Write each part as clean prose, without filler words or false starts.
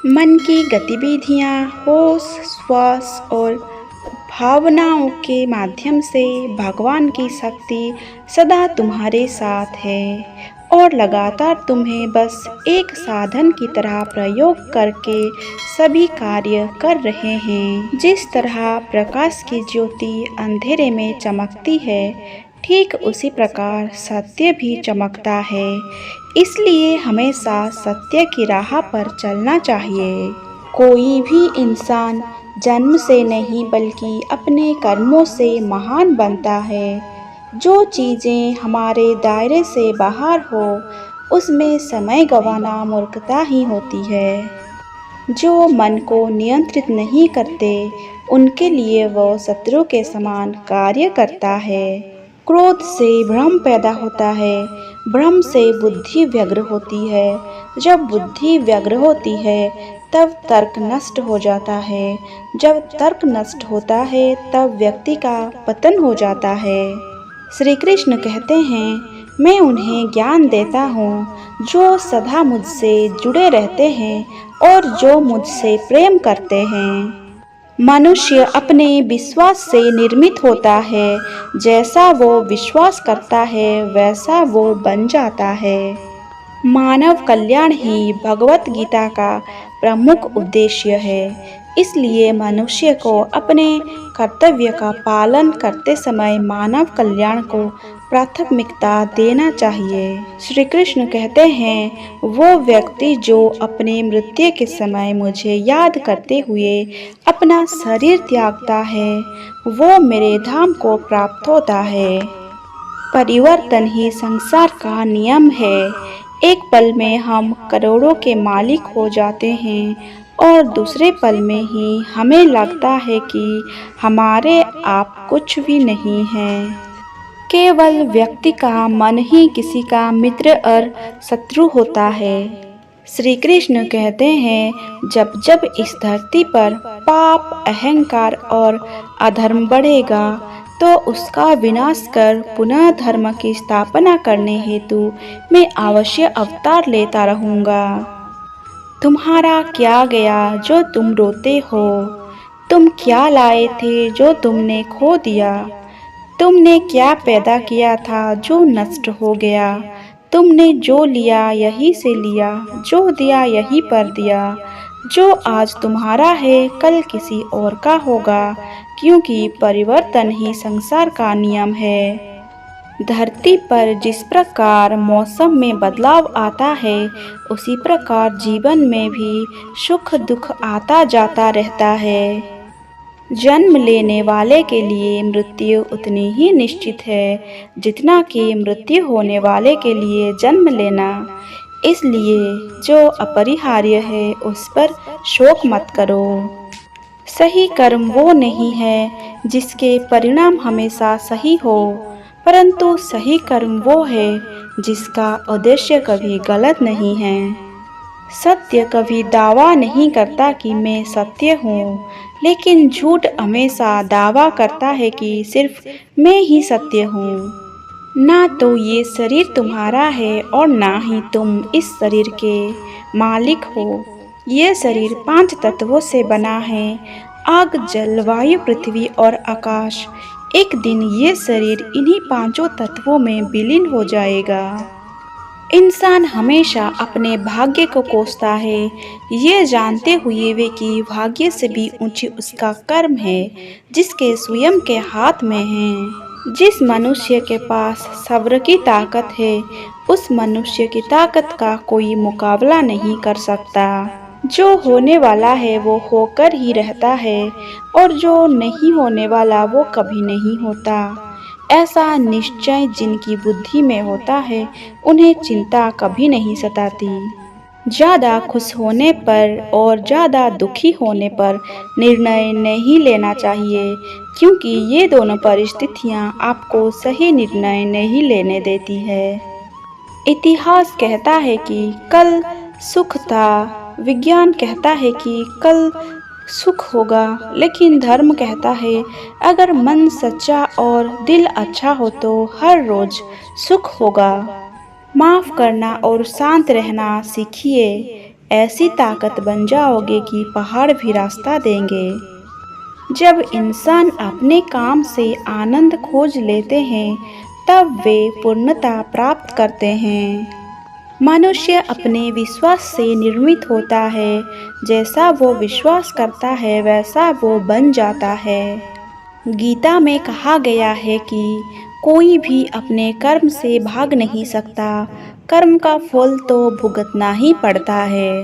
मन की गतिविधियाँ होश, श्वास और भावनाओं के माध्यम से भगवान की शक्ति सदा तुम्हारे साथ है और लगातार तुम्हें बस एक साधन की तरह प्रयोग करके सभी कार्य कर रहे हैं। जिस तरह प्रकाश की ज्योति अंधेरे में चमकती है, ठीक उसी प्रकार सत्य भी चमकता है। इसलिए हमेशा सत्य की राह पर चलना चाहिए। कोई भी इंसान जन्म से नहीं बल्कि अपने कर्मों से महान बनता है। जो चीज़ें हमारे दायरे से बाहर हो, उसमें समय गंवाना मूर्खता ही होती है। जो मन को नियंत्रित नहीं करते, उनके लिए वो शत्रु के समान कार्य करता है। क्रोध से भ्रम पैदा होता है, भ्रम से बुद्धि व्यग्र होती है, जब बुद्धि व्यग्र होती है तब तर्क नष्ट हो जाता है, जब तर्क नष्ट होता है तब व्यक्ति का पतन हो जाता है। श्री कृष्ण कहते हैं, मैं उन्हें ज्ञान देता हूँ जो सदा मुझसे जुड़े रहते हैं और जो मुझसे प्रेम करते हैं। मनुष्य अपने विश्वास से निर्मित होता है, जैसा वो विश्वास करता है वैसा वो बन जाता है। मानव कल्याण ही भगवत गीता का प्रमुख उद्देश्य है। इसलिए मनुष्य को अपने कर्तव्य का पालन करते समय मानव कल्याण को प्राथमिकता देना चाहिए। श्री कृष्ण कहते हैं, वो व्यक्ति जो अपने मृत्यु के समय मुझे याद करते हुए अपना शरीर त्यागता है, वो मेरे धाम को प्राप्त होता है। परिवर्तन ही संसार का नियम है। एक पल में हम करोड़ों के मालिक हो जाते हैं और दूसरे पल में ही हमें लगता है कि हमारे आप कुछ भी नहीं हैं। केवल व्यक्ति का मन ही किसी का मित्र और शत्रु होता है। श्री कृष्ण कहते हैं, जब जब इस धरती पर पाप, अहंकार और अधर्म बढ़ेगा तो उसका विनाश कर पुनः धर्म की स्थापना करने हेतु मैं अवश्य अवतार लेता रहूँगा। तुम्हारा क्या गया जो तुम रोते हो? तुम क्या लाए थे जो तुमने खो दिया? तुमने क्या पैदा किया था जो नष्ट हो गया? तुमने जो लिया यहीं से लिया, जो दिया यहीं पर दिया। जो आज तुम्हारा है कल किसी और का होगा, क्योंकि परिवर्तन ही संसार का नियम है। धरती पर जिस प्रकार मौसम में बदलाव आता है, उसी प्रकार जीवन में भी सुख दुख आता जाता रहता है। जन्म लेने वाले के लिए मृत्यु उतनी ही निश्चित है जितना कि मृत्यु होने वाले के लिए जन्म लेना। इसलिए जो अपरिहार्य है उस पर शोक मत करो। सही कर्म वो नहीं है जिसके परिणाम हमेशा सही हो, परंतु सही कर्म वो है जिसका उद्देश्य कभी गलत नहीं है। सत्य कभी दावा नहीं करता कि मैं सत्य हूँ, लेकिन झूठ हमेशा दावा करता है कि सिर्फ मैं ही सत्य हूँ। ना तो ये शरीर तुम्हारा है और ना ही तुम इस शरीर के मालिक हो। ये शरीर 5 तत्वों से बना है, आग, जल, वायु, पृथ्वी और आकाश। एक दिन ये शरीर इन्हीं 5 तत्वों में विलीन हो जाएगा। इंसान हमेशा अपने भाग्य को कोसता है, ये जानते हुए वे कि भाग्य से भी ऊंची उसका कर्म है, जिसके स्वयं के हाथ में है। जिस मनुष्य के पास सब्र की ताकत है, उस मनुष्य की ताकत का कोई मुकाबला नहीं कर सकता। जो होने वाला है वो होकर ही रहता है और जो नहीं होने वाला वो कभी नहीं होता। ऐसा निश्चय जिनकी बुद्धि में होता है, उन्हें चिंता कभी नहीं सताती। ज़्यादा खुश होने पर और ज़्यादा दुखी होने पर निर्णय नहीं लेना चाहिए, क्योंकि ये दोनों परिस्थितियाँ आपको सही निर्णय नहीं लेने देती है। इतिहास कहता है कि कल सुख था, विज्ञान कहता है कि कल सुख होगा, लेकिन धर्म कहता है अगर मन सच्चा और दिल अच्छा हो तो हर रोज सुख होगा। माफ़ करना और शांत रहना सीखिए, ऐसी ताकत बन जाओगे कि पहाड़ भी रास्ता देंगे। जब इंसान अपने काम से आनंद खोज लेते हैं तब वे पूर्णता प्राप्त करते हैं। मनुष्य अपने विश्वास से निर्मित होता है, जैसा वो विश्वास करता है वैसा वो बन जाता है। गीता में कहा गया है कि कोई भी अपने कर्म से भाग नहीं सकता, कर्म का फल तो भुगतना ही पड़ता है।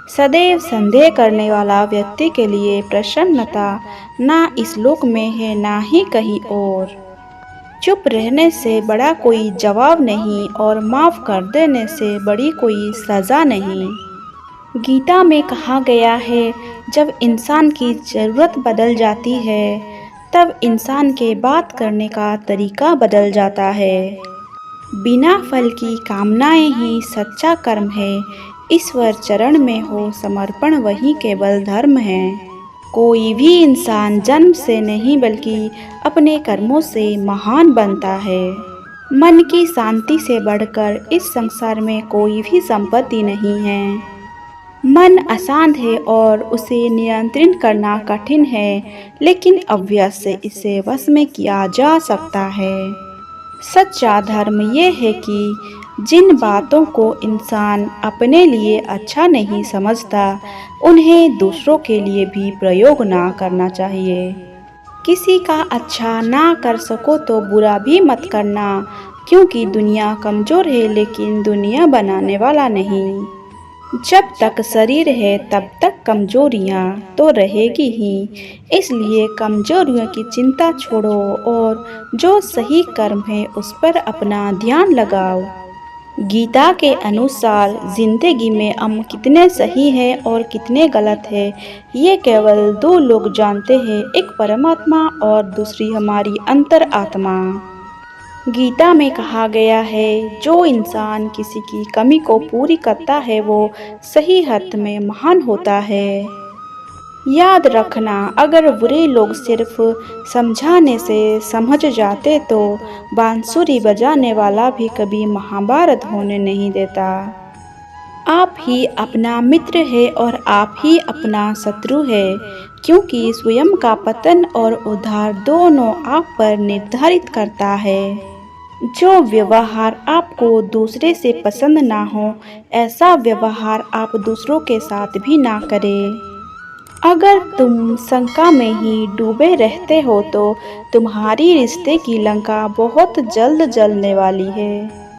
सदैव संदेह करने वाला व्यक्ति के लिए प्रसन्नता ना इस लोक में है ना ही कहीं और। चुप रहने से बड़ा कोई जवाब नहीं और माफ़ कर देने से बड़ी कोई सज़ा नहीं। गीता में कहा गया है, जब इंसान की ज़रूरत बदल जाती है तब इंसान के बात करने का तरीका बदल जाता है। बिना फल की कामनाएं ही सच्चा कर्म है। ईश्वर चरण में हो समर्पण वही केवल धर्म है। कोई भी इंसान जन्म से नहीं बल्कि अपने कर्मों से महान बनता है। मन की शांति से बढ़कर इस संसार में कोई भी संपत्ति नहीं है। मन अशांत है और उसे नियंत्रित करना कठिन है, लेकिन अभ्यास से इसे वश में किया जा सकता है। सच्चा धर्म ये है कि जिन बातों को इंसान अपने लिए अच्छा नहीं समझता उन्हें दूसरों के लिए भी प्रयोग ना करना चाहिए। किसी का अच्छा ना कर सको तो बुरा भी मत करना, क्योंकि दुनिया कमज़ोर है लेकिन दुनिया बनाने वाला नहीं। जब तक शरीर है तब तक कमजोरियाँ तो रहेगी ही, इसलिए कमजोरियों की चिंता छोड़ो और जो सही कर्म है उस पर अपना ध्यान लगाओ। गीता के अनुसार जिंदगी में हम कितने सही हैं और कितने गलत हैं ये केवल दो लोग जानते हैं, एक परमात्मा और दूसरी हमारी अंतर आत्मा। गीता में कहा गया है, जो इंसान किसी की कमी को पूरी करता है वो सही अर्थ में महान होता है। याद रखना, अगर बुरे लोग सिर्फ समझाने से समझ जाते तो बांसुरी बजाने वाला भी कभी महाभारत होने नहीं देता। आप ही अपना मित्र है और आप ही अपना शत्रु है, क्योंकि स्वयं का पतन और उद्धार दोनों आप पर निर्धारित करता है। जो व्यवहार आपको दूसरे से पसंद ना हो ऐसा व्यवहार आप दूसरों के साथ भी ना करें। अगर तुम शंका में ही डूबे रहते हो तो तुम्हारी रिश्ते की लंका बहुत जल्द जलने वाली है।